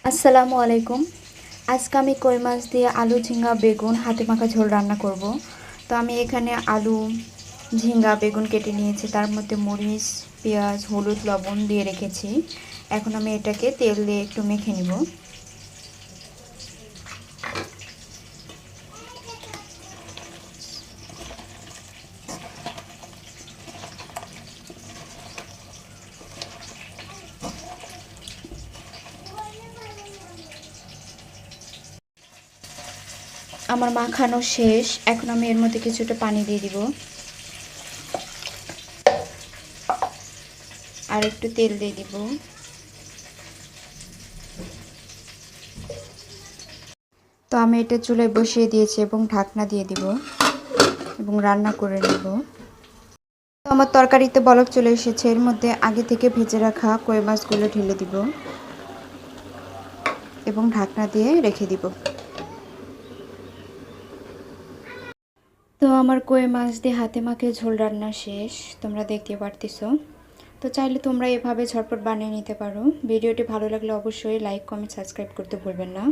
আসসালামু আলাইকুম। আজকে আমি কই মাছ দিয়ে আলু, ঝিঙ্গা, বেগুন হাতে মাখা ঝোল রান্না করব। তো আমি এখানে আলু, ঝিঙ্গা, বেগুন কেটে নিয়েছি। তার মধ্যে মরিচ, পেঁয়াজ, হলুদ, লবণ দিয়ে রেখেছি। এখন আমি এটাকে তেল দিয়ে একটু মেখে নিব। আমার মাখানো শেষ। এখন আমি এর মধ্যে কিছুটা পানি দিয়ে দিব আর একটু তেল দিয়ে দিব। তো আমি এটা চুলায় বসিয়ে দিয়েছি এবং ঢাকনা দিয়ে দিব এবং রান্না করে নেব। তো আমার তরকারিতে বলক চলে এসেছে। এর মধ্যে আগে থেকে ভেজে রাখা কই মাছগুলো ঢেলে দিব এবং ঢাকনা দিয়ে রেখে দিব। তো আমার কই মাছ দিয়ে হাতে মাখে ঝোল রান্না শেষ, তোমরা দেখতে পারতেছো। তো চাইলে তোমরা এভাবে ঝটপট বানিয়ে নিতে পারো। ভিডিওটি ভালো লাগলে অবশ্যই লাইক, কমেন্ট, সাবস্ক্রাইব করতে ভুলবেন না।